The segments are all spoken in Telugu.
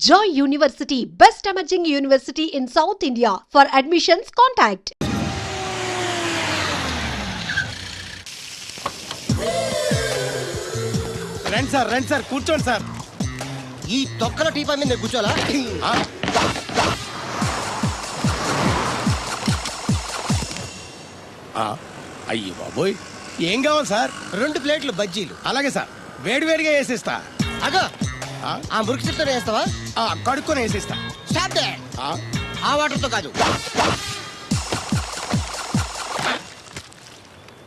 Joy University, best emerging university in South India. For admissions, contact. రండి సార్ కూర్చోండి సార్. ఈ తొక్కల టీపా మీద కూర్చోలా? అయ్యి బాబోయ్, ఏం కావాలి సార్? 2 ప్లేట్లు బజ్జీలు. అలాగే సార్, వేడివేడిగా వేసిస్తా. అగో ఆ మురికి చెప్తాను వేస్తావా? కడుక్కొని వేసిస్తా. Stop they. ఆ వాటర్తో కాదు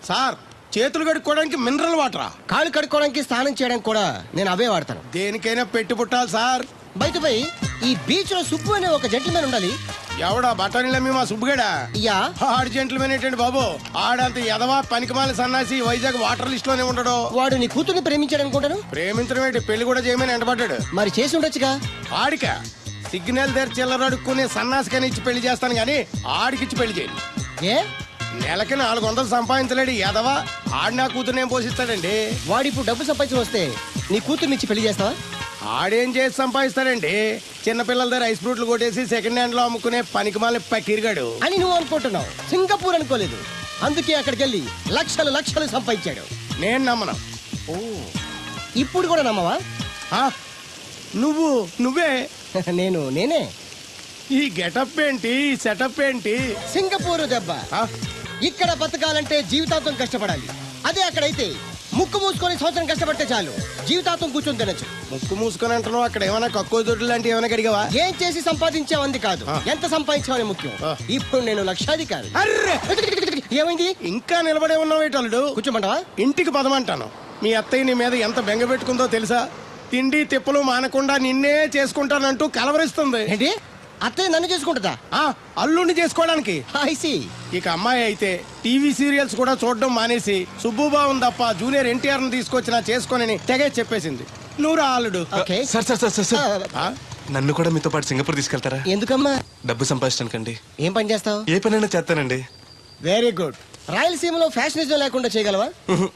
సార్, చేతులు కడుక్కోవడానికి మినరల్ వాటరా? కాళ్ళు కడుక్కోవడానికి స్నానం చేయడానికి కూడా నేను అవే వాడతాను. దేనికైనా పెట్టి పుట్టాలి సార్. బయట పోయి ఈ బీచ్ లో సుబ్బు అనే ఒక జెంటిల్మెన్ ఉండాలి. ఎవడా బఠానీలమ్మి మా సుబ్బుగడా? యా. ఆడు జెంట్లమెన్ ఏంటండి బాబు? ఆడంత ఎదవా పనికిమాల సన్నాసి వైజాగ్ వాటర్ లిస్ట్ లోనే ఉండడు. వాడు నీ కూతుర్ని ప్రేమించాడు అనుకుంటాను. ప్రేమించడం ఏంటి, పెళ్లి కూడా చేయమని ఎంటబడ్డాడు. మరి చేసి ఉండొచ్చుగా. ఆడిక సిగ్నల్ దగ్గర చిల్లర అడుక్కునే సన్నాసికని ఇచ్చి పెళ్లి చేస్తాను గానీ ఆడికిచ్చి పెళ్లి చేయండి. ఏ నెలకి 400 సంపాదించలేడు ఎదవా. ఆడి నా కూతురు ఏం పోషిస్తాడండి? వాడు ఇప్పుడు డబ్బు సంపాదించి వస్తే నీ కూతుర్ని ఇచ్చి పెళ్లి చేస్తావా? ఆడేం చేసి సంపాదిస్తాడండి? చిన్నపిల్లల దగ్గర ఐస్ ఫ్రూట్లు కొట్టేసి సెకండ్ హ్యాండ్ లో అమ్ముకునే పనికిమాల పకీర్గాడు అని నువ్వు అనుకుంటున్నావు. సింగపూర్ అనుకోలేదు. అందుకే అక్కడికి వెళ్ళి లక్షలు లక్షలు సంపాదించాడు. నేను నమ్మను. ఓ, ఇప్పుడు కూడా నమ్మవా? నువ్వే నేనే. ఈ గెటప్ ఏంటి, ఈ సెటప్ ఏంటి? సింగపూర్ దెబ్బ. ఇక్కడ బతకాలంటే జీవితాంతం కష్టపడాలి. అదే అక్కడైతే ముక్కు మూసుకొని సంవత్సరం కష్టపడితే చాలు, జీవితాంతం కూర్చొని తినచ్చు. ముక్కు మూసుకొని అంటున్నావు, అక్కడ ఏమైనా కక్కువ దొడ్లు లాంటి ఏమైనా కడిగావా? ఏం చేసి సంపాదించావంది కాదు, ఎంత సంపాదించావని ముఖ్యం. ఇప్పుడు నేను లక్షాధికారి. అర్రే, ఏమైంది? ఇంకా నిలబడే ఉన్నావు ఏటల్లుడు? కూర్చోమంటావా? ఇంటికి పదమంటాను. మీ అత్తయ్య నీ మీద ఎంత బెంగ పెట్టుకుందో తెలుసా? తిండి తిప్పలు మానకుండా నిన్నే చేసుకుంటానంటూ కలవరిస్తుంది. ఏంటి? అత్తయ్య నన్ను చేసుకుంటుందా? అల్లుడిని చేసుకోవడానికి. I see. ఇక అమ్మాయి అయితే టీవీ సీరియల్స్ కూడా చూడడం మానేసి సుబ్బుబాబుని తప్ప జూనియర్ ఎన్టీఆర్ ని తీసుకొచ్చినా చేసుకోనని తెగే చెప్పేసింది. నువ్వు రా అల్లుడు. Okay. సార్ నన్ను కూడా మీతో పాటు సింగపూర్ తీసుకెళ్తారా? ఎందుకమ్మా? డబ్బు సంపాదించడానికండి. ఏం పని చేస్తావు? ఏ పనైనా చేస్తానండి. Very good. రాయలసీమలో ఫ్యాషనిజం లేకుండా చేయగలవా?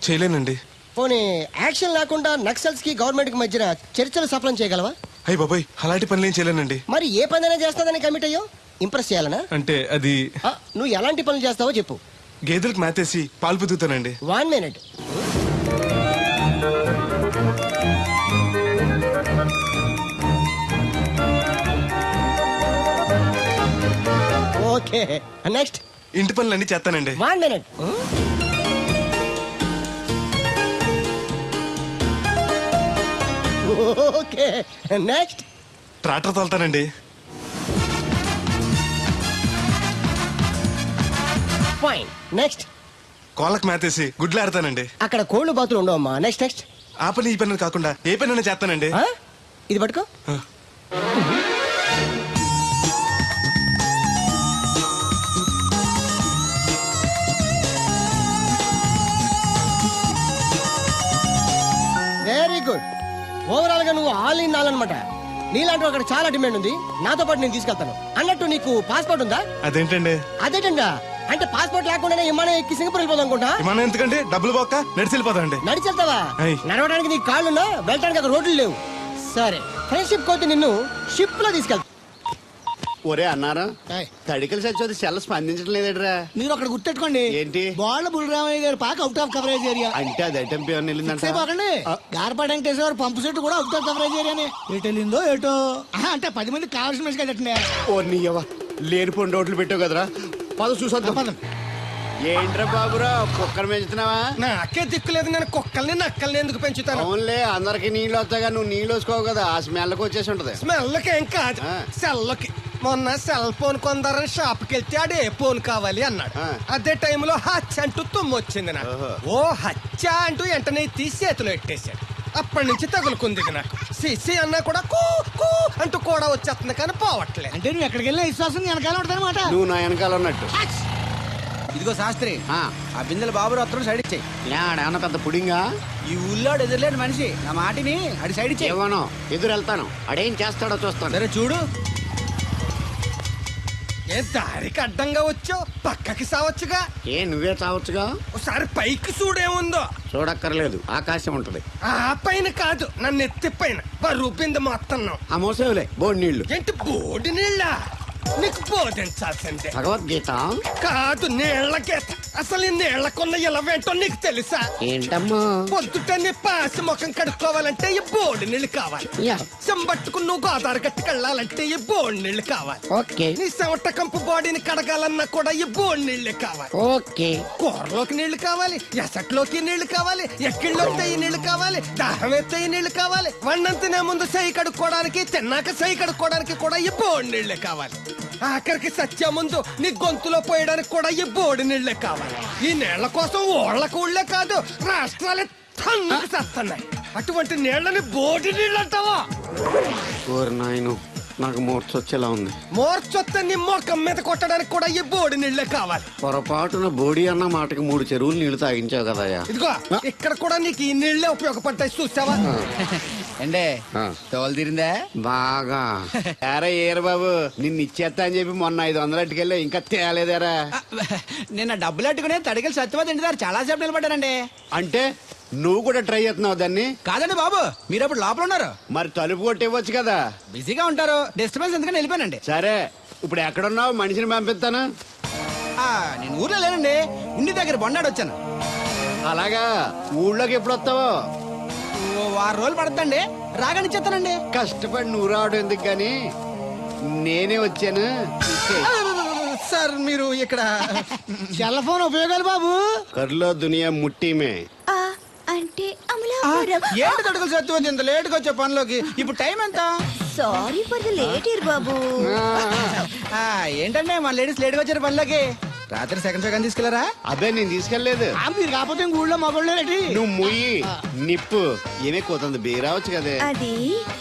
చేయలేనండి. పోనీ యాక్షన్ లేకుండా నక్సల్స్ కి గవర్నమెంట్ కి మధ్యన చర్చలు సఫలం చేయగలవా? అయ్యి బాబాయ్, అలాంటి పనులు ఏం చేయలేనండి. మరి ఏ పనైనా చేస్తాదని కమిట్ అయ్యో? ఇంప్రెస్ చేయాలనా? అంటే అది నువ్వు ఎలాంటి పనులు చేస్తావో చెప్పు. గేదెలకు మేతేసి పాలు పుదుగుతానండి. 1 minute. Okay, next. ఇంటి పనులన్నీ చేస్తానండి. 1 minute. Okay, next. ట్రాక్టర్ తోలుతానండి. Fine, next. కోళ్ళకు మేతేసి గుడ్లు ఆడతానండి. అక్కడ కోళ్ళు బాతులు ఉండవమ్మా. Next next. ఆ పని ఈ పని కాకుండా ఏ పనైనా చేస్తానండి. ఇది పట్టుకో. Very good. ఓవరాల్ గా నువ్వు ఆల్ ఇన్ ఆల్ అనమాట. నీలాంటి అక్కడ చాలా డిమాండ్ ఉంది. నాతో పాటు నేను తీసుకెళ్తాను. అన్నట్టు నీకు పాస్పోర్ట్ ఉందా? అదేంటండి? అదేటంగా అంటే పాస్పోర్ట్ లేకుండానే విమానం ఎక్కి సింగపూర్ వెళ్ళిపోదాం అనుకుంటా. విమానం ఎందుకంటే డబ్బులు పోక నడిచి వెళ్ళిపోతాండి. నడిచి వెళ్తావా? నడవడానికి నీకు కాళ్ళున్నా, వెళ్ళడానికి అక్కడ రోడ్లు లేవు. సరే, ఫ్రెండ్షిప్ కోతి నిన్ను షిప్ లో తీసుకెళ్తా. ఒరే అన్నారా, తడికలు సచ్చి సెల్ స్పందించడం లేదట్రా. మీరు అక్కడ గుర్తెట్టుకోండి. ఏంటి? బాల బుల్రామయ్య గారు పాక అవుట్ ఆఫ్ కవరేజ్ ఏరియా. అంటే అది ఐటమ్ పేరు వెళ్ళిందంటే గార్పాటి వెంకటేశ్వర పంపు సెట్ కూడా అవుట్ ఆఫ్ కవరేజ్ ఏరియానే. ఎటు వెళ్ళిందో ఏటో. అంటే 10 మంది కావాల్సిన మనిషి కదండి. ఓ నీయవా, లేనిపోని రోడ్లు పెట్టావు కదరా. పద చూసొద్దాం. ఏంట్రా బాబురా, కుక్కర్ పెంచుతున్నావా? నాకే దిక్కులేదు, నేను కుక్కల్ని నక్కల్ని ఎందుకు పెంచుతాను? అవునులే, అందరికి నీళ్ళు వస్తాగా, నువ్వు నీళ్ళు వేసుకోవు కదా, ఆ స్మెల్కి వచ్చేసి ఉంటది. స్మెల్కి ఏం కాదు, సెల్కి. మొన్న సెల్ ఫోన్ కొందరని షాప్కి వెళ్తే ఆడే ఫోన్ కావాలి అన్నాడు. అదే టైంలో హచ్చ అంటూ తుమ్మొచ్చింది నాకు. ఓ హచ్చ అంటూ వెంటనే తీసి చేతిలో ఎట్టేశాడు. అప్పటి నుంచి తగులుకుంది నాకు. సిసి అన్నా కూడా కూ కూ అంటూ కూడా వచ్చేస్తుంది కానీ పోవట్లేదు. అంటే నువ్వు ఎక్కడికి వెళ్ళిన విశ్వాసం వెనకాల ఉంటుందన్నమాట. నువ్వు నా వెనకాల ఉన్నట్టు. ఇదిగో శాస్త్రి, ఆ బిందెల బాబు అత్తరు సైడ్ ఇచ్చాయి. ఏమన్నా పెద్ద పుడింగా? ఈ ఊళ్ళో ఎదురులేని మనిషి, నా మాటిని అడి సైడ్ ఇచ్చాయి. ఏమనో ఎదురు వెళ్తాను, అడేం చేస్తాడో చూస్తాను. సరే చూడు. ఏ దారికి అడ్డంగా వచ్చావు, పక్కకి సావచ్చుగా. ఏ నువ్వే చావచ్చుగా. ఒకసారి పైకి చూడేముందో. చూడక్కర్లేదు ఆకాశం ఉంటది. ఆ పైన కాదు, నన్ను ఎత్తి పైన బరువు బింద మొత్తం ఆ మోసేవులే బోడి నీళ్లు. ఏంటి బోడి నీళ్ళ? నీకు బోధించాల్సిందే. భగవద్గీత కాదు, నీళ్ళ గీత. అసలు ఈ నీళ్లకున్న ఇలవేంటో నీకు తెలుసా? ఏంటమ్మా? పొద్దుటని పాసి ముఖం కడుక్కోవాలంటే ఈ బోడి నీళ్ళు కావాలి. యా. చెంబట్టుకుని నువ్వు గోదావరి గట్టుకు వెళ్ళాలంటే ఈ బోడి నీళ్ళు కావాలి. ఓకే నీ చెమట కంపు బాడీని కడగాలన్నా కూడా ఈ బోడి నీళ్ళే కావాలి. ఓకే. కూరలోకి నీళ్లు కావాలి, ఎసట్లోకి నీళ్లు కావాలి, ఎక్కిళ్ళొస్తే ఈ నీళ్లు కావాలి, దాహం ఎత్తే ఈ నీళ్లు కావాలి. వండం తినే ముందు సై కడుక్కోవడానికి, తిన్నాక సై కడుక్కోవడానికి కూడా ఈ బోడి నీళ్లే కావాలి. ఆఖరికి సత్య ముందు నీ గొంతులో పోయడానికి కూడా ఈ బోడి నీళ్లే కావాలి. ఈ నీళ్ల కోసం ఓళ్లకు ఊళ్ళే కాదు, రాష్ట్రాలే తన్నుకు చేస్తున్నాయి. అటువంటి నీళ్లని బోడి నీళ్ళు అంటావా? ఓరి నాయను, నాకు మూర్చొచ్చేలా ఉంది. మోర్చొత్తే నీ మొఖం మీద కొట్టడానికి కూడా ఈ బోడి నీళ్లే కావాలి. పొరపాటున బోడి అన్న మాటకి 3 చెరువులు నీళ్లు తాగించావు కదయ్యా. ఇదిగో ఇక్కడ కూడా నీకు ఈ నీళ్లే ఉపయోగపడతాయి, చూసావా? అండే ఆ. తోలు తీరిందా? బాగా ఏరా ఏరు బాబు, నిన్ను ఇచ్చేస్తా అని చెప్పి మొన్న 500 అట్టుకెళ్ళి ఇంకా తేలేదేరా? నిన్న డబ్బులు అట్టుకునే తడికలు సత్యవతి ఇంటి దగ్గర చాలా సేపు నిలబడ్డానండి. అంటే నువ్వు కూడా ట్రై చేస్తున్నావు దాన్ని? కాదండి బాబు, మీరు అప్పుడు లోపల ఉన్నారు, మరి తలుపు కొట్టి ఇవ్వచ్చు కదా. బిజీగా ఉంటారు, డిస్టర్బెన్స్ ఎందుకని వెళ్ళిపోయానండి. సరే, ఇప్పుడు ఎక్కడున్నావు? మనిషిని పంపిస్తాను. నేను ఊర్లో లేనండి, ఇంటి దగ్గర బొండాడు వచ్చాను. అలాగా, ఊళ్ళోకి ఎప్పుడు వస్తావో? ఓ 6 రోజులు పడుతుందండి, రాగానే చెప్తానండి. కష్టపడి నువ్వు రావడం ఎందుకు గాని నేనే వచ్చాను. సార్ మీరు ఇక్కడ సెల్ ఫోన్ ఉపయోగాలు బాబు. కర్లో దునియా ముట్టిమే. అంటే అమలాపురం. ఏంటి తడుకలు సత్యవతి ఇంత లేట్ గా వచ్చే పనిలోకి? ఇప్పుడు టైం ఎంత? Sorry for the late year బాబు. ఏంటంటే మన లేడీస్ లేట్ గా వచ్చారు పనిలోకి. రాత్రి సెకండ్ సెకండ్ తీసుకెళ్లారా? అబ్బే నేను తీసుకెళ్లేదు. మీరు కాకపోతే ఇంక ఊళ్ళో మగోళ్ళేటి. నువ్వు ముయ్యి నిప్పు ఏమే కోతుంది బీరావచ్చు కదే. అది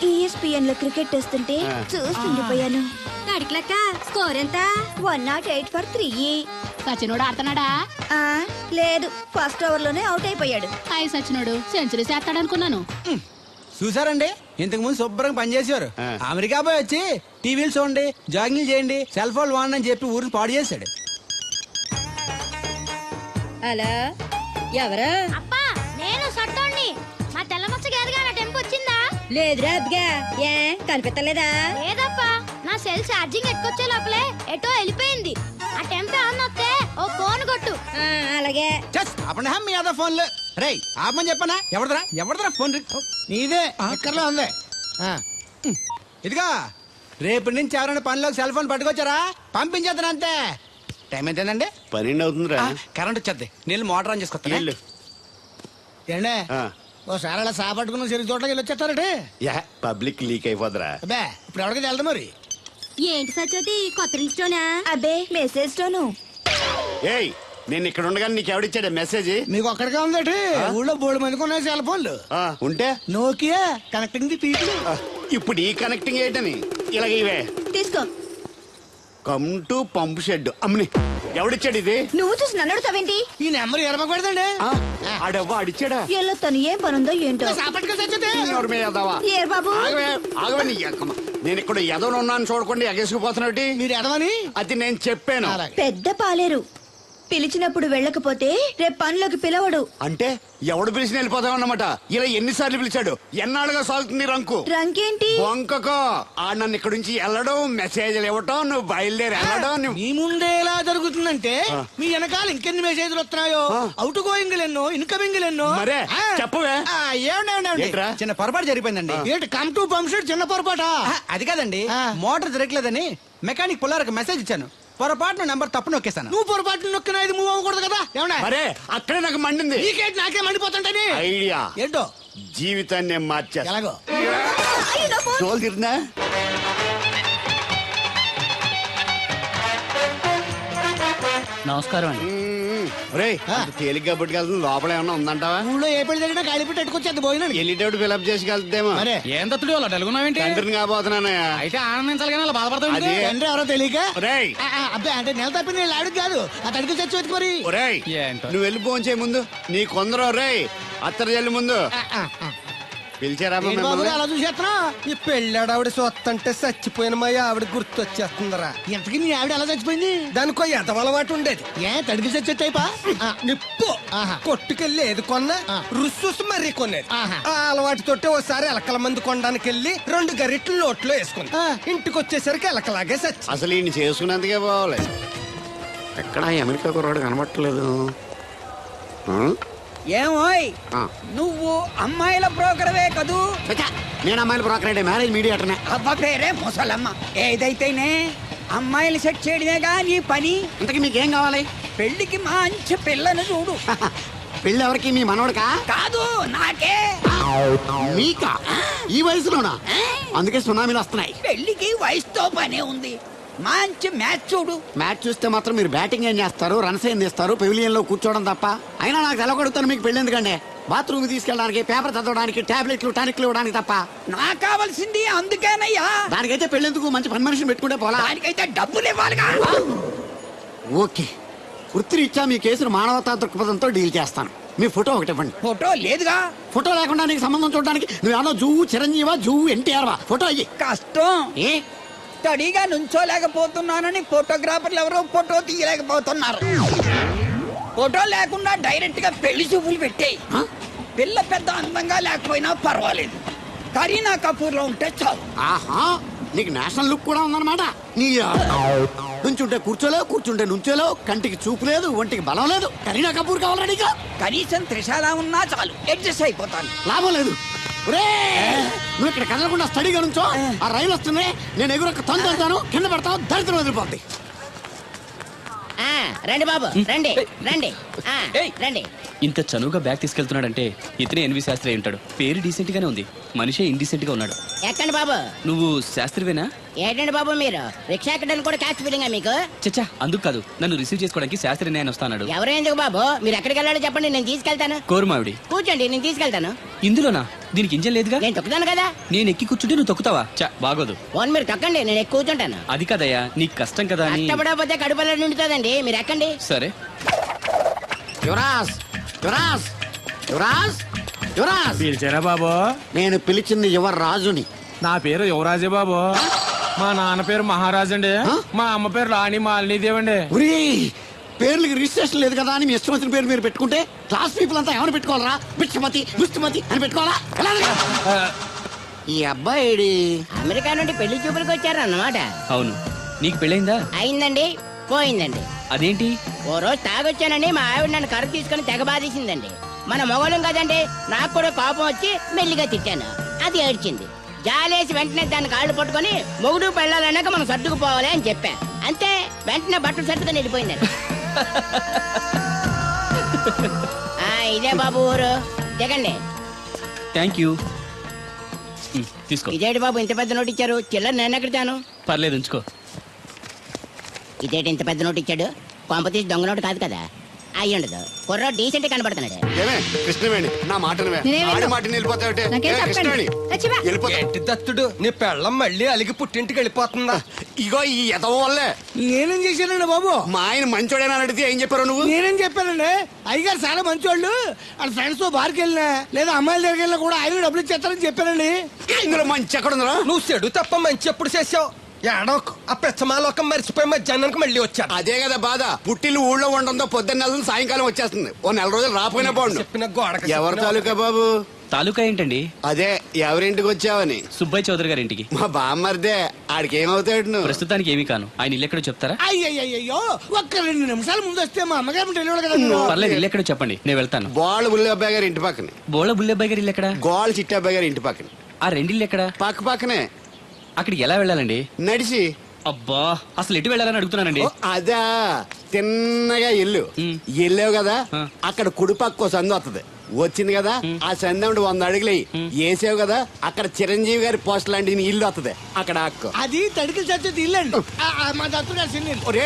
ESPN లో క్రికెట్ వస్తుంటే చూస్తుండిపోయాను. కడిక్లక్క స్కోర్ ఎంత? 108 for 3. సచినోడు ఆడుతున్నాడా? లేదు, ఫస్ట్ ఓవర్ లోనే అవుట్ అయిపోయాడు. హాయ్ సచినోడు సెంచరీ చేస్తాడనుకున్నాను. చూసారండి, ఇంతకు ముందు శుభ్రంగా పనిచేసేవారు. అమెరికా పోయి వచ్చి టీవీలు చూడండి, జాగింగ్ చేయండి, సెల్ ఫోన్ వాడండి అని చెప్పి ఊరిని పాడు చేశాడు. అలా ఎవరా? అప్పా నేను సట్టోండి. మా తెల్ల మచ్చ గారిగా నా టెంపు వచ్చిందా? లేదురా అబ్బగా, ఏ కనిపెట్టలేదా? లేదప్పా, నా సెల్ ఛార్జింగ్ ఎక్కొచ్చే లోపలే ఎటో వెళ్ళిపోయింది. ఆ టెంపు ఏమన్నా వస్తే ఓ ఫోన్ కొట్టు. అలాగే. అప్పుడు మీ అదా ఫోన్లు రే ఆపమని చెప్పనా? ఎవడదరా ఫోన్? నీదే ఎక్కర్లో ఉంది. ఇదిగా రేపు నుంచి ఎవరైనా పనిలోకి సెల్ ఫోన్ పట్టుకొచ్చారా పంపించేద్దాను అంతే. టైం ఎంతేనండి? 12 అవుతుందిరా. కరెంట్ వచ్చేద్ది, నీళ్ళు మోటార్ ఆన్ చేసుకొస్తా. వెళ్ళు. ఏండే ఆ. ఓసారి అలా సాపట్టుకున్న చెరుకు చోట్లకి వెళ్ళి వచ్చేస్తారటే. యా, పబ్లిక్ లీక్ అయిపోద్రా. అబ్బే ఇప్పుడు ఎవరికి వెళ్తా మరి. ఏంటి సత్యవతి కొత్త రిజిస్టోనా? అబ్బే మెసేజ్ తోను. ఏయ్, నేను ఇక్కడ ఉండగానే నీకు ఎవడిచ్చాడే మెసేజ్? మీకు ఒక్కడికే ఉందటి, ఊళ్ళో 3 మందికి ఉన్నాయి సెల్ ఫోన్లు. ఉంటే నోకియా కనెక్టింగ్ ది పీపుల్. ఇప్పుడు ఈ కనెక్టింగ్ ఏంటని ఇలాగ ఇవే. తీసుకో. Come to pump shed. అమ్మని ఎవడిచ్చాడు ఇది? నువ్వు చూసి నన్ను అడుగుతావేంటి? ఈ నెంబర్ ఎరమకు పెడతాండి. ఆడవ్వ అడిచాడా? ఎల్లో తను ఏం పనుందో ఏంటో. సాపట్టుకుని చచ్చితే ఎవరి మీద ఎదవా? ఏ బాబు? ఆగవే నీ ఎక్కమ్మ. నేను ఇక్కడ ఎదవను ఉన్నాను చూడకుండా ఎగేసుకుపోతున్నట్టు. మీరు ఎడవని అది నేను చెప్పాను. అలాగే. పెద్ద పాలేరు. పిలిచినప్పుడు వెళ్ళకపోతే రేపు పనిలోకి పిలవడు. అంటే ఎవడు పిలిచిన వెళ్ళిపోతామన్నమాట. ఇలా ఎన్నిసార్లు పిలిచాడు? ఎన్నాళ్ళుగా సాగుతుంది రంకు? రంకేంటి? వంకకో. ఆ నన్ను ఇక్కడ నుంచి వెళ్ళడం, మెసేజ్లు ఇవ్వటం, నువ్వు బయలుదేరి వెళ్ళడం. మీ ముందే ఎలా జరుగుతుందంటే మీ వెనకాల ఇంకెన్ని మెసేజ్లు వస్తున్నాయో. అవుట్ గోయింగ్ ఎన్నో, ఇన్కమింగ్ ఎన్నో. మరే చెప్పవే. ఏంట్రా? చిన్న పొరపాటు జరిపోయిందండి. ఏంటి కమ్ టు పంప్ షెడ్ చిన్న పొరపాట? అది కాదండి, మోటార్ తిరగలేదని మెకానిక్ పుల్లారకు మెసేజ్ ఇచ్చాను. పొరపాటున నెంబర్ తప్పు నొక్కేశాను. నువ్వు పొరపాటు నొక్కిన ఇది మూవ్ అవ్వకూడదు కదా. ఏమన్నా మరే అక్కడే నాకు మండింది. నీకేంటి నాకే మండిపోతుంటని ఐడియా ఏంటో జీవితాన్ని మార్చా. ఎలాగో తోలు తిరిగినా నమస్కారం అండి. తేలిగ్గా పట్టుకెళ్తుంది. లోపల ఏమన్నా ఉందంటావా? ఊళ్ళో ఏ పెళ్లి జరిగినా కాలిపెట్టి ఎట్టుకొచ్చేది పోయినాడు. వెళ్ళేటప్పుడు ఫిలప్ చేసి వెళ్తేమో. మరే ఏం తత్తుడు అలా తెలుగున్నావేంటి? తండ్రిని కాబోతున్నానయ్యా. అయితే ఆనందించాలి కానీ అలా బాధపడతావు. అదే. తండ్రి ఎవరో తెలియక. ఒరేయ్ అబ్బాయి అంటే నెల తప్పి నేను ఆవిడకి కాదు, ఆ తడికి చచ్చి వెతుకు మరి. ఒరేయ్, ఏంటో. నువ్వు వెళ్ళి ఫోన్ చేయ ముందు. నీ కొందరు రేయ్ అత్తరు చెల్లి ముందు. పిలిచారమ్మా ఏంటి బాబు మిమ్మల్ని? అలా చూసేస్తున్నా ఈ పెళ్ళాడావిడ సొత్తంటే చచ్చిపోయిన మా ఆవిడ గుర్తొచ్చేస్తుందిరా. ఇంతకీ మీ ఆవిడ ఎలా చచ్చిపోయింది? దానికో ఎదవలవాటు ఉండేది. ఏ తడికి చచ్చే టైపా? నిప్పు ఆహా. కొట్టుకెళ్ళి ఏది కొన్నా రుస్సుస్ మరీ కొనేది. ఆహా. ఆ అలవాటుతోటే ఓసారి ఎలకల మందు కొనడానికి వెళ్ళి 2 గరిట్లు నోట్లో వేసుకుంది. ఇంటికి వచ్చేసరికి ఎలకలాగే సచ్చి. అసలు ఈయన చేసుకున్నందుకే పోవాలి. ఎక్కడ అమెరికా కుర్రాడు కనబట్టలేదు. ఏమోయ్ నువ్వు అమ్మాయిల బ్రోకర్వే కదూ? నేను అమ్మాయిల బ్రోకర్ మ్యారేజ్ మీడియాటర్నే. అబ్బా పేరే ముసలమ్మ. ఏదైతేనే అమ్మాయిలు సెట్ చేయడమేగా నీ పని. ఇంతకీ మీకేం కావాలి? పెళ్లికి మంచి పిల్లను చూడు. పెళ్ళి ఎవరికి? మీ మనవడకా? కాదు నాకే. మీకా? ఈ వయసులోనా? అందుకే సునామీలు వస్తున్నాయి. పెళ్లికి వయసుతో పనే ఉంది. మంచి మ్యాచ్ చూడు. మ్యాచ్ చూస్తే మాత్రం మీరు బ్యాటింగ్ ఏం చేస్తారు, రన్స్ ఏం తీస్తారు, పెవిలియన్ లో కూర్చోవడం తప్ప. అయినా నాకు తెలగొడుతాను మీకు పెళ్లి ఎందుకండి? బాత్రూమ్ తీసుకెళ్ళడానికి, పేపర్ చదవడానికి, టాబ్లెట్లు టానిక్లు ఇవ్వడానికి తప్ప. నాకు కావాల్సింది అందుకేనయ్యా. దానికైతే పెళ్ళెందుకు? మంచి పని మనిషిని పెట్టుకుంటే పోలా. దానికైతే డబ్బులు ఇవ్వాలిగా. ఓకే, వృత్తిరీత్యా మీ కేసును మానవతా దృక్పథంతో డీల్ చేస్తాను. మీ ఫోటో ఒకటి ఇవ్వండి. ఫోటో లేదుగా. ఫోటో లేకుండా నీకు సంబంధం చూడడానికి నువ్వేమో జువ్వు చిరంజీవా, జువ్వు ఎన్టీఆర్ వా? ఫోటో అయ్యి. కష్టం. ఏ స్టడీగా నుంచోలేకపోతున్నానని ఫోటోగ్రాఫర్లు ఎవరో ఫోటో తీయలేకపోతున్నారు. ఫోటో లేకుండా డైరెక్ట్ గా పెళ్లి చూపులు పెట్టేయి. పిల్ల పెద్ద అందంగా లేకపోయినా పర్వాలేదు, కరీనా కపూర్ లో ఉంటే చాలు. ఆహా, నీకు నేషనల్ లుక్ కూడా ఉందన్నమాట. నీ నుంచుంటే కూర్చోలేవు, కూర్చుంటే నుంచోలేవు, కంటికి చూపు లేదు, ఒంటికి బలం లేదు. కరీనా కపూర్ కావాలా నీకు? కనీసం త్రిశాల ఉన్నా చాలు, అడ్జస్ట్ అయిపోతాను. లాభం లేదు. నువ్వు ఇక్కడ కదలకుండా స్టడీగా నుంచో. ఆ రైలు వస్తుంది, నేను ఎగురొక్క తొందరతాను, కింద పడతావు, దరిద్రం వదిలిపోద్ది. రండి బాబు, రండి రండి రండి. ఇంత చనువుగా బ్యాగ్ తీసుకెళ్తున్నాడంటే ఇతనే ఎన్వి శాస్త్రి అయి ఉంటాడు. పేరు డీసెంట్ గానే ఉంది, మనిషే ఇండీసెంట్ గా ఉన్నాడు. ఎక్కండి బాబు. నువ్వు శాస్త్రివేనా? ఏంటండి బాబు మీరు రిక్షా ఎక్కడానికి కూడా క్యాస్ట్ ఫీలింగా మీకు? చచ్చా, అందుకు కాదు, నన్ను రిసీవ్ చేసుకోవడానికి శాస్త్రి నేను వస్తాడు. ఎవరు ఎందుకు బాబు? మీరు ఎక్కడికి వెళ్ళాలో చెప్పండి, నేను తీసుకెళ్తాను. కోరుమావిడి. కూర్చోండి, నేను తీసుకెళ్తాను. ఇందులోనా? దీనికి ఇంజన్ లేదుగా. నేను తొక్కుతాను కదా. నేను ఎక్కి కూర్చుంటే నువ్వు తొక్కుతావా? చా, బాగోదు. ఫోన్ మీరు తొక్కండి, నేను ఎక్కి కూర్చుంటాను. అది కదయ్యా, నీకు కష్టం కదా అని. కష్టపడకపోతే కడుపులో నిండుతుందండి, మీరు ఎక్కండి. సరే. యువరాజ్, యువరాజ్, యువరాజ్, యువరాజ్. పిలిచారా బాబు? నేను పిలిచింది యువరాజుని. నా పేరు యువరాజే బాబు. మా నాన్న పేరు మహారాజ్ అండి. మా అమ్మ పేరు రాణి మాలినీదేవి అండి. ఒరే, పేర్లకి రిజిస్ట్రేషన్ లేదు కదా అని మీ ఇష్టం వచ్చిన పేరు మీరు పెట్టుకుంటే క్లాస్ పీపుల్ అంతా ఏమైనా పెట్టుకోవాలరా? బిచ్చమతి, ముష్టిమతి అని పెట్టుకోవాలా? ఎలా? ఈ అబ్బాయి అమెరికా నుండి పెళ్లి చూపులకు వచ్చారు అన్నమాట. అవును. నీకు పెళ్ళైందా? అయిందండి, పోయిందండి. అదేంటి? ఓ రోజు తాగొచ్చానని మా ఆవిడ నన్ను కర్ర తీసుకుని తెగ బాధేసిందండి. మన మొగలం కదండి, నాకు కూడా కోపం వచ్చి మెల్లిగా తిట్టాను. అది ఏడ్చింది. జాలేసి వెంటనే దాన్ని కాళ్ళు పట్టుకొని మొగుడు పెళ్ళాలన్నాక మనం సర్దుకుపోవాలి అని చెప్పా. అంతే, వెంటనే బట్టలు సర్దుకొని వెళ్ళిపోయిందండి. ఇదే బాబు ఊరు, దిగండి. Thank you. తీసుకో. ఇదేంటి బాబు ఇంత పెద్ద నోటు ఇచ్చారు? చిల్లర నేను ఎక్కడతాను. పర్లేదు, ఉంచుకో. ఇదేంటి ఇంత పెద్ద నోటు ఇచ్చాడు? కొంప తీసి దొంగ నోటు కాదు కదా? అయ్యి ఉండదు, కుర్ర డీసెంట్ కనబడుతున్నాడు. ఏమే కృష్ణవేణి, నా మాటను మాటని వెళ్ళిపోతావుటే. ఏంటి దత్తుడు, నీ పెళ్ళం మళ్ళీ అలిగి పుట్టింటికి వెళ్ళిపోతుందా? ఇగో ఈ ఎదవ వల్లే. నేనేం చేశానండి బాబు? మా ఆయన మంచోడేనా అడిగితే ఏం చెప్పారు నువ్వు? నేనేం చెప్పానండి? అయ్యగారు చాలా మంచోళ్ళు. వాళ్ళ ఫ్రెండ్స్ తో బార్కి వెళ్ళినా లేదా అమ్మాయిల దగ్గరికి వెళ్ళినా కూడా ఆయన డబ్బులు ఇచ్చేస్తారని చెప్పానండి. ఇందులో మంచి ఎక్కడ ఉందా? నువ్వు చెడు తప్ప మంచి ఎప్పుడు చేసావు? ఏడోకు, ఆ పెచ్చమాలోకం మర్చిపోయి మధ్యాహ్నానికి మళ్ళీ వచ్చాడు. అదే కదా బాధ. పుట్టిల్లు ఊళ్ళో ఉండడంతో పొద్దున్న నెల సాయంకాలం వచ్చేస్తుంది. ఓ నెల రోజులు రాపోయినా బాగుండు. చెప్పిన గోడకి ఎవరి తాలూకా బాబు? తాలూకా ఏంటండి? అదే ఎవరింటికి వచ్చావని. సుబ్బయ్య చౌదరి గారి ఇంటికి. మా బామ్మర్దే. ఆడికి ఏమవుతాడు నువ్వు? ప్రస్తుతానికి ఏమీ కాను. ఆయన ఇల్లు ఎక్కడో చెప్తారా? అయ్యయ్యో, ఒక్క 2 నిమిషాలు ముందు వస్తే మా అమ్మగారు తెలియదు కదా మీరు. పర్లేదు, ఇల్లు ఎక్కడో చెప్పండి, నేను వెళ్తాను. బోళ్ళ బుల్లి అబ్బాయి గారి ఇంటి పక్కన. బోళ బుల్లెబ్బాయి గారి ఇల్లు ఎక్కడ? గోళ్ళ చిట్టి అబ్బాయి గారి ఇంటి పక్కన. ఆ రెండిల్లు ఎక్కడ? పక్క పక్కనే. అక్కడికి ఎలా వెళ్ళాలండి? నడిచి. అబ్బా, అసలు ఎటు వెళ్ళాలని అడుగుతున్నానండి. అదా, తిన్నగా ఇల్లు వెళ్ళావు కదా, అక్కడ కుడిపక్క సందు వస్తుంది. వచ్చింది కదా, ఆ సందు 100 అడుగులు వేసావు కదా, అక్కడ చిరంజీవి గారి పోస్ట్ లాంటి ఇల్లు వస్తుంది. అక్కడ అక్క. అది తడికి చచ్చేది ఇల్లండి. మా దత్తు గారు చిన్న ఇల్లు.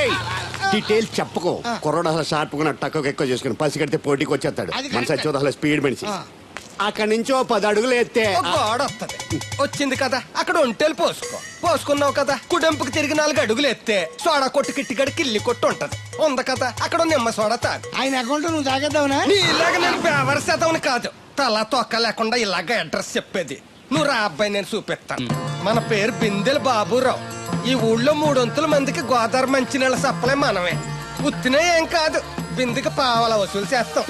డీటెయిల్స్ చెప్పుకో. కుర్రోడు అసలు షార్ప్ గా టక్కు ఎక్కువ చేసుకుని పసి కడితే పోటీకి వచ్చేస్తాడు. మన సచ్చి అసలు స్పీడ్ మనిషి. అక్కడి నుంచి ఓ 10 అడుగులు ఎత్తే ఓ గోడ వస్తది. వచ్చింది కదా అక్కడ ఒంటేలు పోసుకున్నావు కదా కుడెంపుకి తిరిగి 4 అడుగులు ఎత్తే సోడా కొట్టు కిట్టిగడి కిల్లి కొట్టు ఉంటది. ఉంది కదా అక్కడ నిమ్మ సోడా తాగు. ఆయన అకౌంట్ నువ్వు తాగేద్దావునా? నీ ఇలాగ నేను బేవర్ శాతం కాదు, తల తొక్క లేకుండా ఇలాగ అడ్రస్ చెప్పేది. నువ్వు రా అబ్బాయి, నేను చూపిస్తాను. మన పేరు బిందెల బాబురావు. ఈ ఊళ్ళో 300 మందికి గోదావరి మంచినీళ్ళ సప్లై మనమే. ఉత్తినే ఏం కాదు, బిందెకి పావల వసూలు చేస్తాం.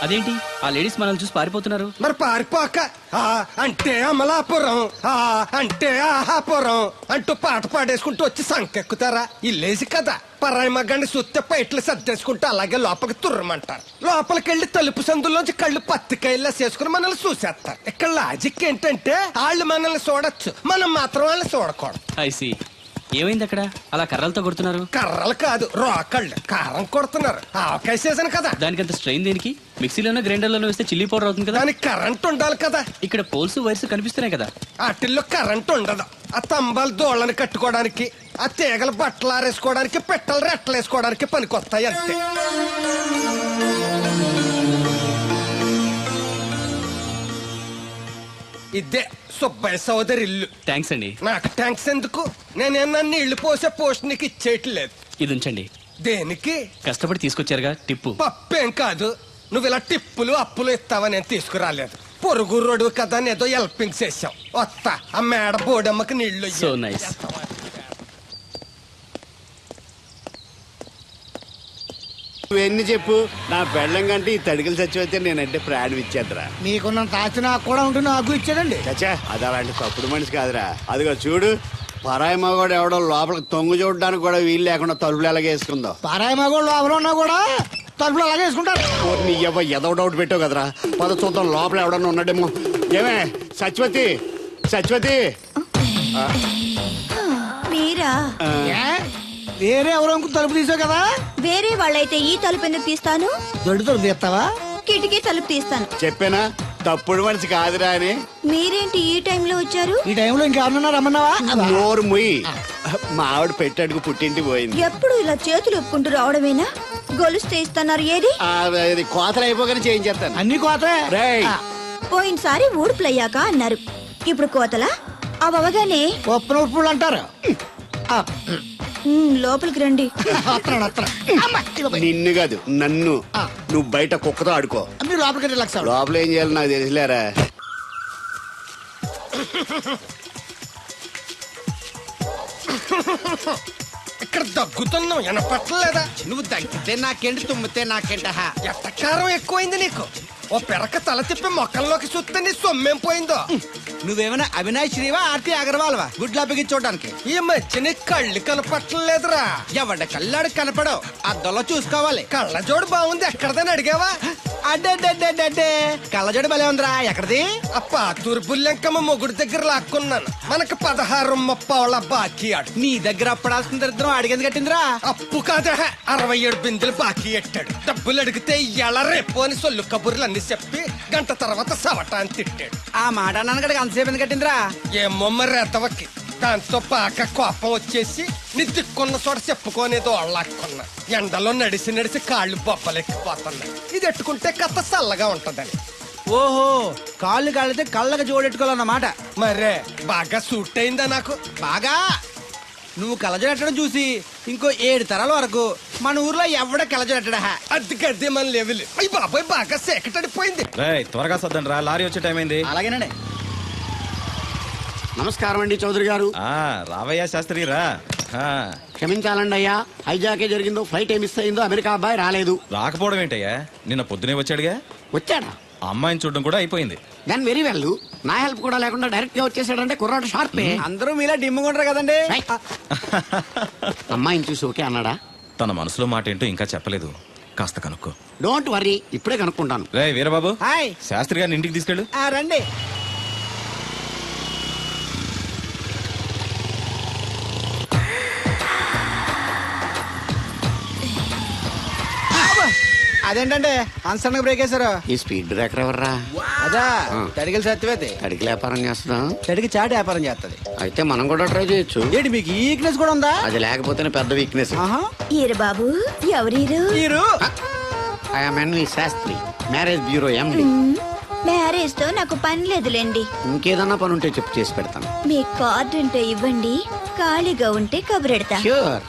అదేంటి ఆ లేడీస్ మనల్ని చూసి పారిపోతున్నారు? మరి పారిపోక ఆ అంటే అమలాపురం, ఆ అంటే ఆహాపురం అంటూ పాట పాడేసుకుంటూ వచ్చి సంకెక్కుతారా? ఇల్లేసి కదా పరాయి మగ్గాన్ని సుత్తే పైట్లు సర్దేసుకుంటూ అలాగే లోపలికి తుర్రమంటారు. లోపలికెళ్ళి తలుపు సందులోంచి కళ్ళు పత్తికాయల్లా చేసుకుని మనల్ని చూసేస్తారు. ఇక్కడ లాజిక్ ఏంటంటే వాళ్ళు మనల్ని చూడొచ్చు, మనం మాత్రం వాళ్ళని చూడకూడదు. ఐసి ఏమైంది అక్కడ అలా కర్రలతో కొడుతున్నారు? కర్రలు కాదు, రోకళ్ళు కారం కొడుతున్నారు. ఆవకాయ సీజన్ కదా, దానికంత స్ట్రెయిన్ దేనికి? మిక్సీలోనో గ్రైండర్లోనో వేస్తే చిల్లీ పౌడర్ అవుతుంది కదా. దానికి కరెంట్ ఉండాలి కదా. ఇక్కడ పోల్స్ వైర్స్ కనిపిస్తున్నాయి కదా. వాటిల్లో కరెంట్ ఉండదు. ఆ తంబాలు దోళ్ళని కట్టుకోవడానికి, ఆ తీగలు బట్టలు ఆరేసుకోవడానికి, పెట్టలు రెట్టలు వేసుకోవడానికి పనికొస్తాయి అంతే. ఇదే సుబ్బయ్య సోదరి ఇల్లు. థ్యాంక్స్ అండి. నాకు ట్యాంక్స్ ఎందుకు? నేనేమన్నా నీళ్లు పోసే పోస్ట్ నీకు ఇచ్చేయట్లేదు. ఇది ఉంచండి. దేనికి? కష్టపడి తీసుకొచ్చారుగా టిప్పు. పప్పేం కాదు, నువ్వు ఇలా టిప్పులు అప్పులు ఇస్తావని నేను తీసుకురాలేదు. పొరుగు రోడ్డు కదా అని ఏదో హెల్పింగ్ చేసావు. వస్తా, ఆ మేడ బోడమ్మకి నీళ్లు ఇయ్యి. So nice. నువ్వెన్ని చెప్పు, నా పెళ్ళం కంటే ఈ తడికలు చచ్చిపోతే నేనంటే ప్రాణం ఇచ్చేద్దరా. మీకున్నంత ఆస్తి నాకు కూడా ఉంటుంది, నాకు ఇచ్చాడండి. చచ్చా, అది అలాంటి తప్పుడు మనిషి కాదురా. అదిగో చూడు, పరాయి మగవాడు ఎవడో లోపలికి తొంగు చూడడానికి కూడా వీలు లేకుండా తలుపులు ఎలాగేసుకుందో. పారాయి మగోళ్ళు లోపల ఉన్నా కూడా తలుపులు అలాగే వేసుకుంటారు. నీ ఎవ ఎదవ డౌట్ పెట్టావు కదరా. పద చూద్దాం లోపల ఎవడన్నా ఉన్నాడేమో. ఏమే సత్యవతి, సత్యవతి. మీరా? ఏ? వేరే ఎవరో తలుపు తీసావు కదా. వేరే వాళ్ళైతే ఈ తలుపు ఎందుకు తీస్తాను? దొడ్డు తలుపు తీస్తావా? కిటికీ తలుపు తీస్తాను. చెప్పానా తప్పుడు మనిషి కాదురా అని. మీరేంటి ఈ టైంలో వచ్చారు? ఈ టైంలో ఇంకెవరన్నా రమ్మన్నావా? నోరు ముయ్యి. మా ఆవిడ పెట్టడుకు పుట్టింటి పోయింది. ఎప్పుడు ఇలా చేతులు ఒప్పుకుంటూ రావడమేనా? గొలుస్తే ఇస్తున్నారు ఏది? అది కోతలు అయిపోగానే చేయించేస్తాను. అన్ని కోతే. రేయ్, పోయినసారి ఊడుపులయ్యాక అన్నారు, ఇప్పుడు కోతలా? అవగానే ఒప్పున ఉప్పులు అంటారు. లోపలికి రండి. వస్తున్నాడు, వస్తున్నాడు. నిన్ను కాదు నన్ను. నువ్వు బయట కుక్కతో ఆడుకో. మీరు లోపలికి రిలాక్స్ అవ్వండి. లోపల ఏం చేయాలి నాకు తెలిసిలేరా. ఇక్కడ దగ్గుతున్నావు, వినపట్టలేదా? నువ్వు తగ్గితే నాకేంటి, తుమ్మితే నాకేంట? ఎట్టకారం ఎక్కువైంది నీకు. ఓ పెరక తల తిప్పి మొక్కల్లోకి చూస్తే నీ సొమ్మేం పోయిందో. నువ్వేమైనా అవినాష్ శ్రీవా, ఆర్తి అగర్వాల్వా గుడ్లా చూడడానికి? ఈ మధ్య నీ కళ్ళు కనపట్టలేదురా. ఎవడ కళ్ళాడు కనపడవు, అద్దంలో చూసుకోవాలి. కళ్ళజోడు బాగుంది, ఎక్కడదని అడిగావా? అడ్డే కళ్ళజోడు భలే ఉందిరా. ఎక్కడిది? ఆ పాతూరు బుల్లెంకమ్మ మొగుడు దగ్గర లాక్కున్నాను. మనకు 16 బాకీ ఆడు. నీ దగ్గర అప్పడాల్సిన దరిద్రం అడిగేది కట్టిందిరా. అప్పు కాదా, 67 బిందెలు బాకీ ఎట్టాడు. డబ్బులు అడిగితే ఎలా రేపు అని సొల్లు కబుర్లు అన్ని చెప్పి గంట తర్వాత సవటాన్ని తిట్టాడు. ఆ మాట అన్నాను అంతసేపు ఎందుకు కట్టిందిరా? ఏమో మరి ఎదవకి. దాంతో బాగా కోపం వచ్చేసి నీ దిక్కున్న చోట చెప్పుకోనేదో వాళ్ళకున్నా. ఎండలో నడిసి కాళ్ళు బొబ్బలెక్కిపోతున్నాయి. ఇది ఎట్టుకుంటే కథ చల్లగా ఉంటదని. ఓహో, కాళ్ళు కాళ్ళైతే కళ్ళకి జోడెట్టుకోవాలన్నమాట. మరే బాగా సూట్ అయిందా నాకు? బాగా. నువ్వు కళ్ళజోడెట్టడం చూసి ఇంకో 7 తరాల వరకు మన ఊర్లో ఎవడ కళ్ళజోడెట్టడా. అది గడ్డి మన లెవెల్. అయ్యి బాబాయ్ బాగా సేకటడిపోయింది. త్వరగా సర్దండి రా, లారీ వచ్చే టైం అయింది. అలాగేనండి. నమస్కారం అండి చౌదరి గారు. రావయ్యా శాస్త్రి రా. క్షమించాలండి అయ్యా, హైజాకే జరిగిందో, ఫ్లైట్ ఏమి మిస్ అయిందో, అమెరికా అబ్బాయి రాలేదు. రాకపోవడం ఏంటయ్యా, నిన్న పొద్దునే వచ్చాడుగా. వచ్చాడా? అమ్మాయిని చూడడం కూడా అయిపోయింది. దాని వెరీ వెల్. నా హెల్ప్ కూడా లేకుండా డైరెక్ట్ గా వచ్చేసాడంటే కుర్రాడు షార్పే. అందరూ మీలా డిమ్ముకుంటారు కదండి. అమ్మాయిని చూసి ఓకే అన్నాడా? తన మనసులో మాట ఏంటో ఇంకా చెప్పలేదు, కాస్త కనుక్కో. డోంట్ వర్రీ, ఇప్పుడే కనుక్కుంటాను. రే వీరబాబు, హాయ్. శాస్త్రి గారిని ఇంటికి తీసుకెళ్ళు. రండి. అదేంటంటే అన్సడన్ బ్రేక్ వేశారు. ఈ స్పీడ్ బ్రేకర్ ఎవర్రా? అదా తడిగిలి సత్యవేతి. అడిగి వ్యాపారం చేస్తున్నాం. తడికి చాటి వ్యాపారం చేస్తది. అయితే మనం కూడా ట్రై చేయొచ్చు. ఏంటి మీకు ఈ వీక్నెస్ కూడా ఉందా? అది లేకపోతేనే పెద్ద వీక్నెస్. ఈరు బాబు, ఎవరీరు? మీరు I'm N V Shastri, marriage bureau MD. Marriage తో నాకు పని లేదులేండి. ఇంకేదన్నా పని ఉంటే చెప్పు, చేసి పెడతాను. మీ కార్డు ఉంటే ఇవ్వండి, ఖాళీగా ఉంటే కబురెడతా. ష్యూర్.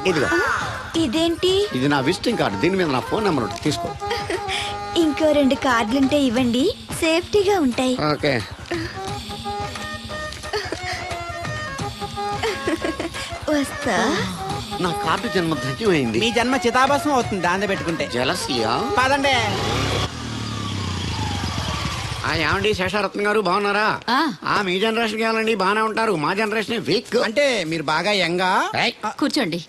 ఇదిగో, ఇదేంటి? ఇది నా విజిటింగ్ కార్డు. దీని మీద నా ఫోన్ నెంబర్ ఉంటుంది, తీసుకో. ఇంకో 2 కార్డులుంటే ఇవ్వండి, సేఫ్టీగా ఉంటాయి. ఓకే. వస్తా. నా కార్డు జన్మ ధన్యమైంది. మీ జన్మ చితాభాసం అవుతుంది దాన్ని పెట్టుకుంటే. జలసియా. పదండి. ఏమండి శేషారత్న గారు, బాగున్నారా? మీ జనరేషన్ కావాలండి, బాగానే ఉంటారు. మా జనరేషన్ వీక్. అంటే మీరు బాగా యంగా. కూర్చోండి.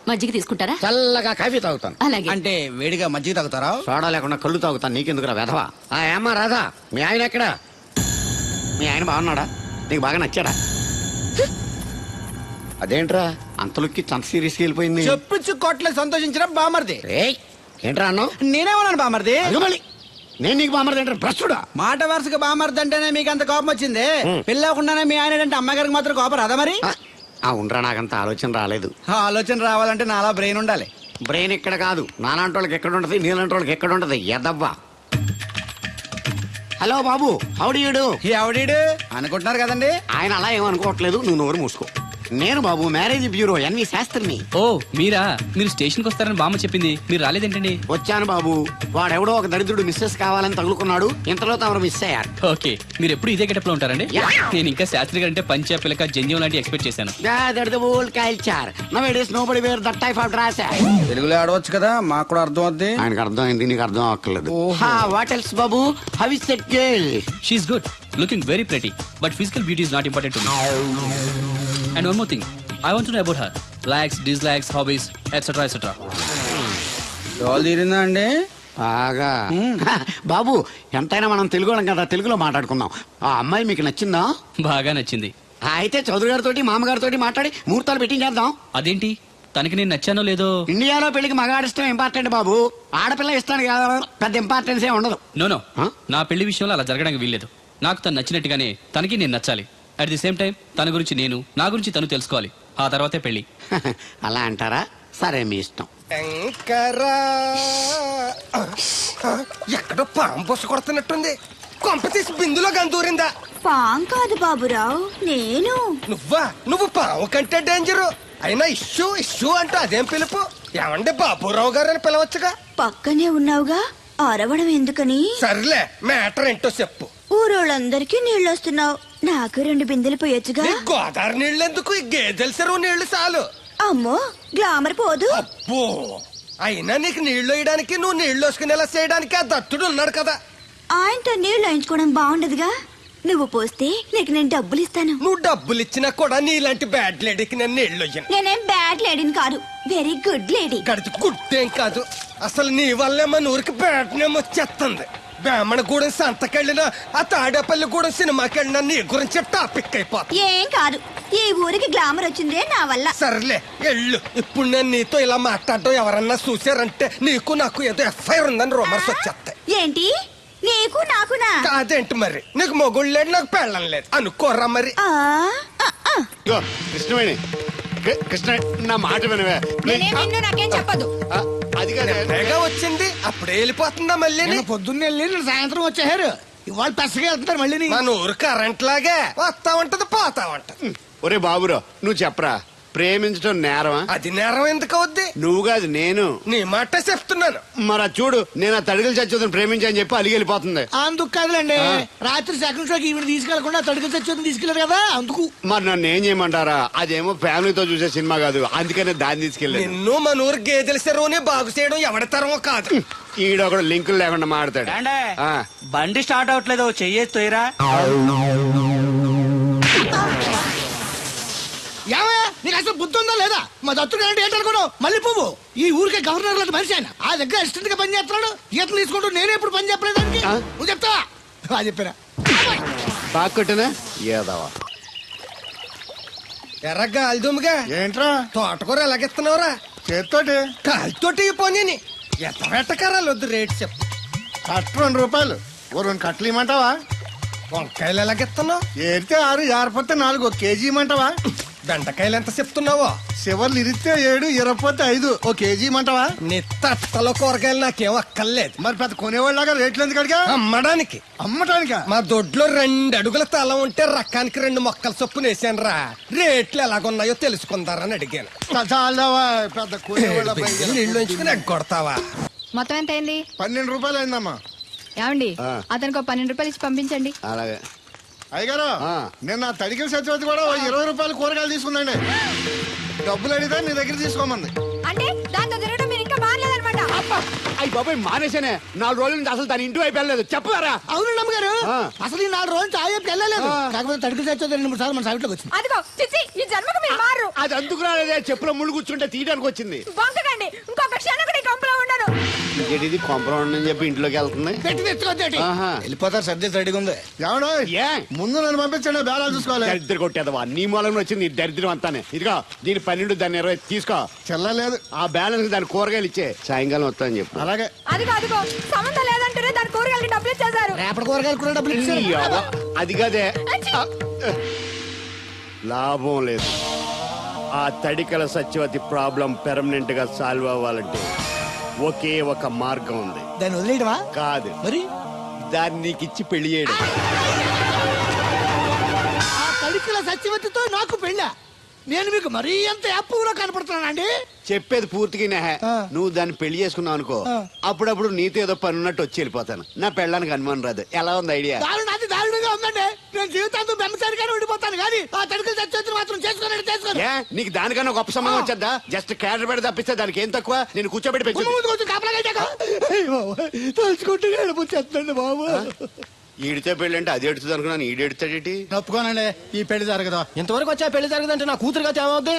మజ్జిగ తీసుకుంటారా? చల్లగా కాఫీ తాగుతాను. అలాగే. అంటే వేడిగా మజ్జిగ తాగుతారా? సోడా లేకుండా కళ్ళు తాగుతాను. నీకెందుకురా వెధవా? ఏమ్మా రాధా, మీ ఆయన ఎక్కడా? మీ ఆయన బాగున్నాడా? నీకు బాగా నచ్చాడా? అదేంట్రా అంతలోకి అంత సీరియస్కి వెళ్ళిపోయింది? చెప్పుచ్చు కొట్ల సంతోషించిన బామర్ది. ఏయ్, ఏంట్రా అన్నావు? నేనేమన్నాను బామర్ది? అగమలి, నేను నీకు బామర్ది ఏంట్రా? భ్రష్టుడా? మాట వరుసగా బామర్ది అంటేనే మీకు అంత కోపం వచ్చింది. పిల్లకుండానే మీ ఆయన అంటే అమ్మగారికి మాత్రం కోపం రాదా మరి? ఉండరా, నాకంత ఆలోచన రాలేదు. ఆ ఆలోచన రావాలంటే నాలా బ్రెయిన్ ఉండాలి. బ్రెయిన్ ఇక్కడ కాదు, నాలాంటి వాళ్ళకి ఎక్కడ ఉంటది, నీలాంటి వాళ్ళకి ఎక్కడ ఉంటది? ఎదవ్వా. హలో బాబు, హౌ డు యు డు? ఎవడీడు అనుకుంటున్నారు కదండి. ఆయన అలా ఏమనుకోవట్లేదు, నువ్వు నోరు మూసుకో. నేను బాబు మ్యారేజ్ బ్యూరో ఎన్వి శాస్త్రిని. ఓ మీరా? మీరు స్టేషన్కి వస్తారని బామ్మ చెప్పింది, మీరు రాలేదేంటండి? వచ్చాను బాబు. వాడెవడో ఒక దరిద్రుడు మిస్సెస్ కావాలని తగులుకున్నాడు, ఇంతలో తమరు మిస్ అయ్యారు. ఓకే, మీరు ఎప్పుడు ఇదే గెటప్ లో ఉంటారండి? Yeah. నేను ఇంకా శాస్త్రి గారు అంటే పంచ పిలక జంజం లాంటి ఎక్స్పెక్ట్ చేశాను. తెలుగులో ఆడవచ్చు కదా, మాకు కూడా అర్థం అవుద్ది. ఆయనకు అర్థమైంది, నీకు అర్థం అవ్వట్లేదు. వాట్ ఎల్స్ బాబు? How is that girl? She's good, looking very pretty, but physical beauty is not important to me. And one more thing, I want to know about her likes, dislikes, hobbies, etcetera etcetera. డోల్ తీరిందా అండి? బాగా. బాబు, ఎంతైనా మనం తెలుగు వాళ్ళం కదా, తెలుగులో మాట్లాడుకుందాం. ఆ అమ్మాయి మీకు నచ్చిందా? బాగా నచ్చింది. అయితే చౌదరి గారితో మామగారితో మాట్లాడి ముహూర్తాలు పెట్టించేద్దాం. అదేంటి, తనకి నేను నచ్చానో లేదో? ఇండియాలో పెళ్లికి మగాడిష్టం ఇంపార్టెంట్ బాబు, ఆడపిల్ల ఇష్టానికి పెద్ద ఇంపార్టెన్స్ ఏ ఉండదు. నో నా పెళ్లి విషయంలో అలా జరగడానికి వీల్లేదు. నాకు తను నచ్చినట్టుగానే తనకి నేను నచ్చాలి. అట్ ది సేమ్ టైం తన గురించి నేను, నా గురించి తను తెలుసుకోవాలి. ఆ తర్వాతే పెళ్లి. అలా అంటారా? సరే, మీ ఇష్టం. శంకరా, ఎక్కడో పాము పొస కొడుతున్నట్టుంది. కొంప తీసి బిందులో గందూరిందా? పాం కాదు బాబురావు, నేను. నువ్వు పాము కంటే డేంజరు. అయినా ఇష్యూ ఇష్యూ అంటూ అదేం పిలుపు? ఏమంటే బాబురావు గారు అని పిలవచ్చుగా. పక్కనే ఉన్నావుగా, అరవడం ఎందుకని? సర్లే, మ్యాటర్ ఏంటో చెప్పు. ఊరోళ్ళందరికీ నీళ్ళొస్తున్నావు, నాకు 2 బిందెలు పోయొచ్చుగా. నీ గోదావరి నీళ్ళు ఎందుకు? ఈ గేదెల చెరువు నీళ్లు చాలు. అమ్మో, గ్లామర్ పోదు. అబ్బో, అయినా నీకు నీళ్లు వేయడానికి, నువ్వు నీళ్లు వేసుకునేలా చేయడానికి ఆ దత్తుడు ఉన్నాడు కదా. ఆయనతో నీళ్లు వేయించుకోవడం బాగుండదుగా. నువ్వు పోస్తే నీకు నేను డబ్బులు ఇస్తాను. నువ్వు డబ్బులు ఇచ్చినా కూడా నీలాంటి బ్యాడ్ లేడీకి నేను నీళ్లు వేయను. నేనేం బ్యాడ్ లేడీని కాదు, వెరీ గుడ్ లేడీ. గడిచి గుడ్డేం కాదు. అసలు నీ వల్లే మన ఊరికి బ్యాడ్ నేమ్ వచ్చేస్తుంది. బ్రాహ్మణగూడెం సంతకెళ్ళిన, ఆ తాడేపల్లిగూడెం సినిమాకి వెళ్ళినా నీ గురించి టాపిక్ అయిపోతుంది. ఏం కాదు, ఈ ఊరికి గ్లామర్ వచ్చిందే నా వల్ల. సర్లే ఎళ్ళు. ఇప్పుడు నేను నీతో ఇలా మాట్లాడటం ఎవరన్నా చూసారంటే నీకు నాకు ఏదో ఎఫ్ఐఆర్ ఉందని రూమర్స్ వచ్చేస్తాయి. ఏంటి, నీకు నాకునా? కాదేంటి మరి? నీకు మొగుడు లేడు, నాకు పెళ్ళం లేదు అనుకోరా మరి. కృష్ణవేణి, కృష్ణ, నా మాట వినవే. నాకేం చెప్పదు. అది కాదు, వచ్చింది అప్పుడే వెళ్ళిపోతుందా మళ్ళీ? నేను పొద్దున్నే వెళ్ళి నేను సాయంత్రం వచ్చేసారు. ఇవాళ పెసగా వెళ్తున్నారు మళ్ళీ. మన ఊరు కరెంట్ లాగే వస్తా ఉంటది, పోతా ఉంటది. ఒరే బాబురా, నువ్వు చెప్పరా, ప్రేమించడం నేరమా? అది నేరం ఎందుకు అవుద్ది? నువ్వు కాదు, నేను. నీ మాట చెప్తున్నాను. మరి చూడు, నేను ఆ తడికలు చచ్చోదని ప్రేమించని చెప్పి అలిగి వెళ్ళిపోతుంది. అందుకు కాదులేండి, రాత్రి సెకండ్ షోకి ఈవిడ తీసుకెళ్లకుండా తడుకులు తెచ్చి తీసుకెళ్లారు కదా, అందుకు. మరి నన్ను ఏం చేయమంటారా? అదేమో ఫ్యామిలీతో చూసే సినిమా కాదు, అందుకనే దాన్ని తీసుకెళ్ళాను. నిన్ను మన ఊరు గేదెల చెరువుని బాగు చేయడం ఎవరి తరమో కాదు. ఈడొకడు లింకులు లేకుండా మాడతాడు. బండి స్టార్ట్ అవట్లేదు, చెయ్యేస్తోయరా. ఏమయ్యా, నీకు అసలు బుద్ధి ఉందా లేదా? మా దత్తుడు అంటే ఏంటనుకున్నావు? మళ్ళీ పువ్వు ఈ ఊరికే గవర్నర్ లాంటి మనిషి ఆయన. ఆ దగ్గర అసిస్టెంట్ గా పని చేస్తున్నాడు, ఈతలు తీసుకుంటూ నేనే ఎప్పుడు పని చెప్పలేదు దానికి. నువ్వు చెప్తావా? చెప్పారా? బాగా కొట్టినా ఏదవా ఎర్రగా అల్దుమ్గా ఏంట్రా తోటకూర ఎలాగెత్తున్నావురా? చేత్తోటి కాలితోటి పోనీ ఎత్తకరాలు వద్దు, రేటు చెప్పు. కట్టు 2 రూపాయలు, ఓ 2 కట్టలు ఇమ్మంటావా? వంకాయలు ఎలాగెత్తున్నావు? ఏరితే 6, జారిపోతే 4, 1 కేజీ ఇమ్మంటావా? బెండకాయలు ఎంత చెప్తున్నావో? చివర్లు ఇరిస్తే 7, ఇరపోతే 5. ఓ కేజీ ఇమ్మంటావా? నీ తట్టలో కూరగాయలు నాకేం అక్కర్లేదు. మరి పెద్ద కొనేవాళ్ళగా రేట్లు ఎందుకు అడిగా? అమ్మడానికి. అమ్మటానికా? మా దొడ్లో 2 అడుగుల తల ఉంటే రకానికి 2 మొక్కల చొప్పున వేసాను రా. రేట్లు ఎలాగున్నాయో తెలుసుకుందారని అడిగాను. చాలావా పెద్ద కొనేవాళ్ళ నీళ్ళు ఉంచుకుని ఎగ్గొడతావా? మొత్తం ఎంత అయింది? 12 రూపాయలు అయిందమ్మా. ఏమండి అతనికి 12 రూపాయలు ఇచ్చి పంపించండి. అలాగే అయ్యగారు నిన్న తడికిల సత్యవతి కూడా 20 రూపాయలు కూరగాయలు తీసుకుందండి. డబ్బులు అడిగితే నీ దగ్గర తీసుకోమంది. అంటే దాంతో తిరగడం మీరు ఇంకా మారలేదన్నమాట. అయ్యి బాబాయ్ మానేశానే. 4 రోజుల నుంచి అసలు తన ఇంటి వైపు వెళ్ళలేదు. చెప్పారా? అవునండి అమ్మగారు, అసలు ఈ 4 రోజులు తాయపు వెళ్ళలేదు. కాకపోతే తడికిల సత్యవతి 2-3 సార్లు మన సైట్లోకి వచ్చింది. అదిగో చిచ్చి, ఈ జన్మకు మీరు మారు. అది అందుకు రాలేదే, చెప్పులో ముళ్ళు కూర్చుంటే తీయడానికి వచ్చింది. బొంకకండి, ఇంకొక క్షణం కూడా ఈ కంపలో ఉండను. ఇది కొంపరం ఉండని చెప్పి ఇంట్లోకి వెళ్తుంది. పెట్టి తెచ్చుకోద్దేటి. ఆహా. వెళ్ళిపోతారు, సర్ది రెడీగా ఉంది. ఏమన్నా ఏ ముందు నన్ను పంపించండి, బేరాలు చూసుకోవాలి. దరిద్ర కొట్టేదవా నీ మూలంలో వచ్చింది ఈ దరిద్రం అంతానే. ఇదిగో దీని 12 దాన్ని 20 తీసుకో. చెల్లలేదు. ఆ బ్యాలెన్స్ దాని కూరగాయలు ఇచ్చే సాయంకాలం వస్తానని చెప్పు. అలాగే. అదిగో సంబంధం లేదంటూనే దాని కూరగాయలకి డబ్బులు ఇచ్చేశారు. రేపటి కూరగాయలు కూడా డబ్బులు ఈ ఇచ్చారు. అవ్వ, అది కదే లాభం లేదు. ఆ తడికల సత్యవతి ప్రాబ్లం పెర్మనెంట్ గా సాల్వ్ అవ్వాలంటే ఒకే ఒక మార్గం ఉంది. దాన్ని వదిలేయడమా? కాదు, మరి దాన్ని నీకిచ్చి పెళ్లి చేయడం. ఆ తడికిల సత్యవతితో నాకు పెళ్ళా? నేను మీకు మరీ ఎంత యాప్లో కనపడుతున్నానండి? చెప్పేది పూర్తిగా నెహ. నువ్వు దాన్ని పెళ్లి చేసుకున్నావు అనుకో, అప్పుడప్పుడు నీతో ఏదో పని ఉన్నట్టు వచ్చి వెళ్ళిపోతాను. నా పెళ్ళడానికి అనుమానం రాదు. ఎలా ఉంది ఐడియా? అది దారుణంగా ఉందండి. నేను జీవితాంతం బెమ్మసారిగానే ఉండిపోతాను కానీ ఆ తడికిల సత్యవతిని మాత్రం చేసుకోను. ఏ నీకు దానికన్నా గొప్ప సంబంధం వచ్చేద్దా? జస్ట్ క్యాడర్ పెట్టి తప్పిస్తే దానికి ఏం తక్కువ? నేను కూర్చోబెట్టి పెంచు. తలుచుకుంటే ఏడిపోతుందండి బాబు. ఈడితే పెళ్ళి అంటే అది ఎడుతుంది అనుకున్నాను. ఈడు ఎడుతాడేటి? ఒప్పుకోనండి, ఈ పెళ్లి జరగదు. ఇంతవరకు వచ్చా పెళ్లి జరగదంటే నా కూతురుగా ఏమవుద్ది?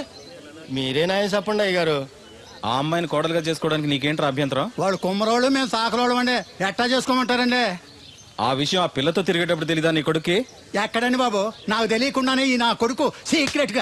మీరే నాయం చెప్పండి అయ్యగారు. ఆ అమ్మాయిని కోడలుగా చేసుకోవడానికి నీకేంట్రా అభ్యంతరం? వాళ్ళు కుమ్మరోళ్ళు, మేము సాకరోళ్ళం అండి. ఎట్టా చేసుకోమంటారండి? ఆ విషయం ఆ పిల్లతో తిరిగేటప్పుడు తెలీదా నీ కొడుక్కి? ఎక్కడండి బాబు, నాకు తెలియకుండానే ఈ నా కొడుకు సీక్రెట్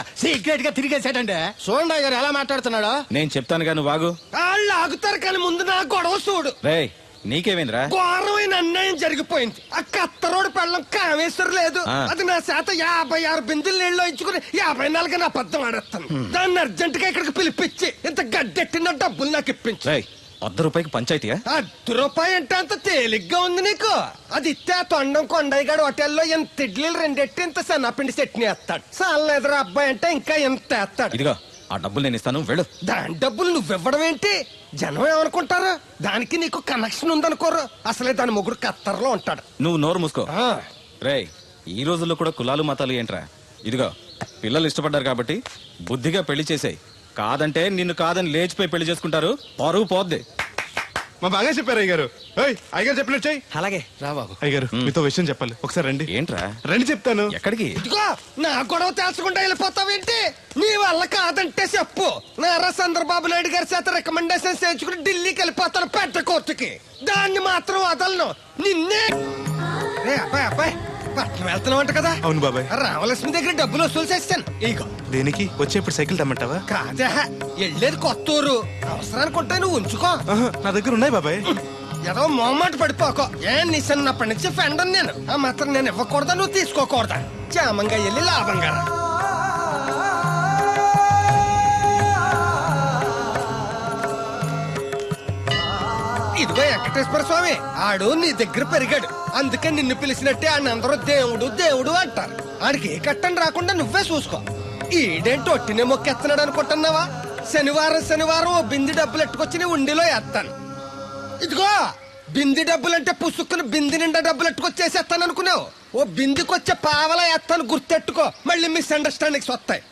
గా తిరిగేసాడండి. చూడండి అయ్యగారు ఎలా మాట్లాడుతున్నాడో. నేను చెప్తాను నువ్వు వాగు. వాళ్ళు ఆగుతారు కానీ ముందు నా గొడవ చూడు. రేయ్ నీకేమైందిరా? ఘోరమైన అన్యాయం జరిగిపోయింది. ఆ కత్తరోడు పెళ్ళం కామేశ్వరం లేదు. అది నా చేత 56 బిందులు నీళ్ళు ఇచ్చుకుని 54 నా అబద్ధం ఆడేస్తాను. దాన్ని అర్జెంట్ గా ఇక్కడికి పిలిపించి ఇంత గడ్డెట్టిన డబ్బులు నాకు ఇప్పించు. రేయ్, 100 రూపాయికి పంచాయతీయా? 10 రూపాయి అంటే అంత తేలిగ్గా ఉంది నీకు. అది ఇస్తే ఆ తొండం కొండయ్యగాడు హోటల్లో ఎంత ఇడ్లీలు 2 ఎట్టి ఇంత సన్నపిండి చట్నీ వేస్తాడు. సాల ఎదురు అబ్బాయి అంటే ఇంకా ఎంత వేస్తాడు. ఇదిగో ఆ డబ్బులు నేను ఇస్తాను, వెళ్ళు. దాని డబ్బులు నువ్వివ్వడం ఏంటి? జనం ఏమనుకుంటారు? దానికి నీకు కనెక్షన్ ఉందనుకోరు. అసలే దాని ముగ్గురు కత్తర్లో ఉంటాడు. నువ్వు నోరు మూసుకో. రేయ్, ఈ రోజుల్లో కూడా కులాలు మతాలు ఏంట్రా? ఇదిగో పిల్లలు ఇష్టపడ్డారు కాబట్టి బుద్ధిగా పెళ్లి చేసేయ్. కాదంటే నిన్ను కాదని లేచిపోయి పెళ్లి చేసుకుంటారు, పరువు పోద్ది. మా బాగా చెప్పారు అయ్యగారు. అయ్యగారు చెప్పినట్టు చెయ్యి. అలాగే రా బాబు. అయ్యగారు మీతో విషయం చెప్పాలి, ఒకసారి రండి. ఏంట్రా? రండి చెప్తాను. ఎక్కడికి? ఇదిగో నా గొడవ తేల్చకుండా వెళ్ళిపోతావేంటి? నీ వల్ల కాదంటే చెప్పు. నారా చంద్రబాబు నాయుడు గారి చేత రికమెండేషన్ చేయించుకుని ఢిల్లీకి వెళ్ళిపోతాను పెద్ద కోర్టుకి. దాన్ని మాత్రం వదలను. నిన్నే అబ్బాయి పట్నం వెళ్తున్నావంట కదా? అవును బాబాయ్. రామలక్ష్మి దగ్గర డబ్బులు వసూలు చేస్తాను. ఇగో దేనికి? వచ్చేప్పుడు సైకిల్ తెమ్మంటావా? కాదా, వెళ్ళేది కొత్తూరు. అవసరానికి ఉంటాయి, నువ్వు ఉంచుకో. నా దగ్గర ఉన్నాయి బాబాయ్. ఏదో మొహమాట పడిపోకో. నీ చిన్నప్పటి నుంచి ఫ్రెండ్ నేను. ఆ మాత్రం నేను ఇవ్వకూడదా, నువ్వు తీసుకోకూడదా? క్షేమంగా వెళ్ళి లాభంగా రా. ఇదిగో వెంకటేశ్వర స్వామి, ఆడు నీ దగ్గర పెరిగాడు. అందుకే నిన్ను పిలిచినట్టే ఆయన అందరూ దేవుడు దేవుడు అంటారు. ఆడికి ఏ కట్టం రాకుండా నువ్వే చూసుకో. ఈడేంటి ఒట్టినే మొక్కెత్తనాడు అనుకుంటున్నావా? శనివారం ఓ బింది డబ్బులు ఎట్టుకొచ్చి నీ ఉండిలో వేస్తాను. ఇదిగో బింది డబ్బులంటే పుసుక్కుని బింది నిండా డబ్బులు ఎట్టుకొచ్చేసేస్తాను అనుకున్నావు. ఓ బిందికొచ్చే పావలా వేస్తాను, గుర్తెట్టుకో. మళ్ళీ మిస్అండర్స్టాండింగ్స్ వస్తాయి.